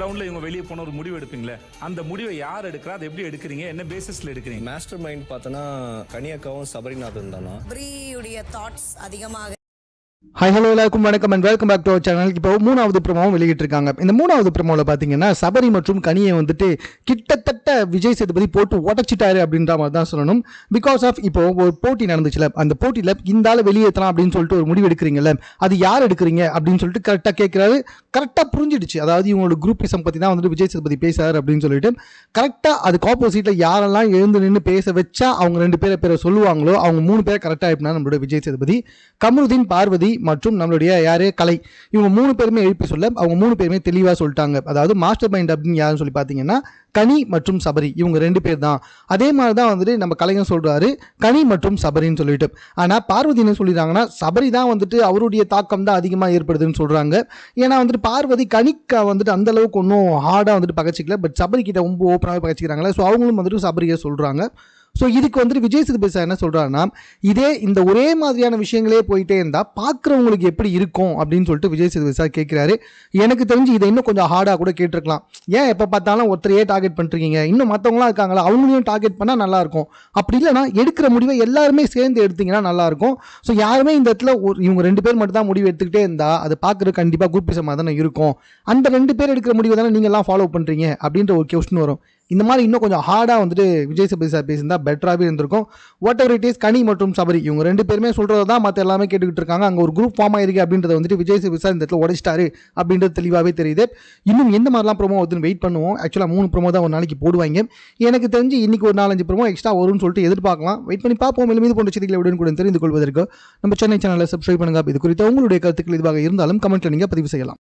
ரவுண்ட்ல இவங்க வெளியே போன ஒரு முடிவு எடுப்பீங்களே, அந்த முடிவை யார் எடுக்கிறா, அதை எப்படி எடுக்கிறீங்க, என்ன பேசிஸ்ல எடுக்கிறீங்க? மாஸ்டர் மைண்ட் பார்த்தோன்னா கனியக்காவும் சபரிநாதன் தானா. சபரியுடைய தாட்ஸ் அதிகமாக. ஹாய் ஹலோ எல்லாருக்கும் வணக்கம் and welcome back to our channel. இப்போ மூணாவது ப்ரோமோவும் வெளியிட்டிருக்காங்க. இந்த மூணாவது ப்ரோமோவில் பார்த்தீங்கன்னா சபரி மற்றும் கனியை வந்துட்டு கிட்டத்தட்ட விஜய் சேதுபதி போட்டு உடச்சிட்டாரு அப்படின்ற மாதிரி தான் சொல்லணும். பிகாஸ் ஆஃப் இப்போ ஒரு போட்டி நடந்துச்சுல, அந்த போட்டியில் இந்த ஆள் வெளியேற்றலாம் அப்படின்னு சொல்லிட்டு ஒரு முடிவு எடுக்கிறீங்கல்ல, அது யார் எடுக்கிறீங்க அப்படின்னு சொல்லிட்டு கரெக்டாக கேட்குறாரு. கரெக்டாக புரிஞ்சிடுச்சு, அதாவது இவங்களோட குரூப்பிசம் பற்றி தான் வந்துட்டு விஜய் சேதுபதி பேசுறாரு அப்படின்னு சொல்லிட்டு கரெக்டாக அதுக்கு ஆப்போசிட்டில் யாரெல்லாம் எழுந்து நின்று பேச வச்சா அவங்க ரெண்டு பேரை சொல்லுவாங்களோ அவங்க மூணு பேரை கரெக்டாக எழுப்பினா நம்மளோட விஜய் சேதுபதி, கமருதீன், பார்வதி மற்றும் நம்மளுடைய யாரு கலை, இவங்க மூணு பேருமே எழுப்பி சொல்ல அவங்க மூணு பேருமே தெளிவாக சொல்லிட்டாங்க. அதாவது மாஸ்டர் மைண்ட் அப்படின்னு யாருன்னு சொல்லி பார்த்தீங்கன்னா கனி மற்றும் சபரி, இவங்க ரெண்டு பேர் தான். அதே மாதிரி தான் வந்துட்டு நம்ம கலைஞர் சொல்றாரு கனி மற்றும் சபரின்னு சொல்லிட்டு. ஆனால் பார்வதி என்ன சொல்லிடுறாங்கன்னா சபரி தான் வந்துட்டு அவருடைய தாக்கம் தான் அதிகமாக ஏற்படுதுன்னு சொல்றாங்க. ஏன்னா வந்துட்டு பார்வதி கனிக்கா வந்துட்டு அந்த அளவுக்கு ஒன்றும் ஹார்டாக வந்துட்டு பகச்சிக்கல, பட் சபரி கிட்ட ரொம்ப ஓப்பனாகவே பகச்சிக்கிறாங்களே. ஸோ அவங்களும் வந்துட்டு சபரியை சொல்றாங்க. ஸோ இதுக்கு வந்துட்டு விஜய் சேதுபதி சார் என்ன சொல்கிறாருன்னா, இந்த ஒரே மாதிரியான விஷயங்களே போயிட்டே இருந்தால் பார்க்குறவங்களுக்கு எப்படி இருக்கும் அப்படின்னு சொல்லிட்டு விஜய் சேதுபதி சார் கேட்குறாரு. எனக்கு தெரிஞ்சு இதை இன்னும் கொஞ்சம் ஹார்டாக கூட கேட்டிருக்கலாம். ஏன் எப்போ பார்த்தாலும் ஒருத்தரையே டார்கெட் பண்ணுறீங்க, இன்னும் மற்றவங்களாம் இருக்காங்களா, அவங்களையும் டார்கெட் பண்ணால் நல்லாயிருக்கும். அப்படி இல்லைனா எடுக்கிற முடிவை எல்லாருமே சேர்ந்து எடுத்தீங்கன்னா நல்லாயிருக்கும். ஸோ யாருமே இந்த இடத்துல இவங்க ரெண்டு பேர் மட்டும் தான் முடிவு எடுத்துக்கிட்டே இருந்தால் அது பார்க்குறது கண்டிப்பாக குரூப்பிசமாக தானே இருக்கும். அந்த ரெண்டு பேர் எடுக்கிற முடிவை தானே நீங்கள்லாம் ஃபாலோ பண்ணுறீங்க அப்படின்ற ஒரு கொஸ்டின் வரும். இந்த மாதிரி இன்னும் கொஞ்சம் ஹார்டாக வந்துட்டு விஜய் சேதுபதி சார் பேசியிருந்தா பெட்டராகவே இருந்திருக்கும். வாட் எவர் இட் இஸ், கனி மற்றும் சபரி இவங்க ரெண்டு பேருமே சொல்கிறது தான் மற்ற எல்லாமே கேட்டுக்கிட்டு இருக்காங்க. அங்கே ஒரு குரூப் ஃபார்ம் ஆயிருக்கு அப்படின்றத வந்துட்டு விஜய் சேதுபதி சார் இந்த இடத்துல உடைச்சிட்டாரு அப்படின்றது தெளிவாகவே தெரியுது. இன்னும் எந்த மாதிரிலாம் ப்ரோமோ வருதுன்னு வெயிட் பண்ணுவோம். ஆக்சுவலாக 3 ப்ரோமோ தான் ஒரு நாளைக்கு போடுவாங்க. எனக்கு தெரிஞ்சு இன்னைக்கு ஒரு 4-5 ப்ரோமோ எக்ஸ்ட்ரா வரும்னு சொல்லிட்டு எதிர்பார்க்கலாம். வெயிட் பண்ணி பார்ப்போம். மேலும் இது போன்ற செய்திகளை உடனே கூட தெரிந்து கொள்வதற்கு நம்ம சென்னை சேனலை சப்ஸ்கிரைப் பண்ணுங்க. இது குறித்து உங்களுடைய கருத்துக்கள் இதுவாக இருந்தாலும் கமெண்ட்டில் நீங்கள் பதிவு செய்யலாம்.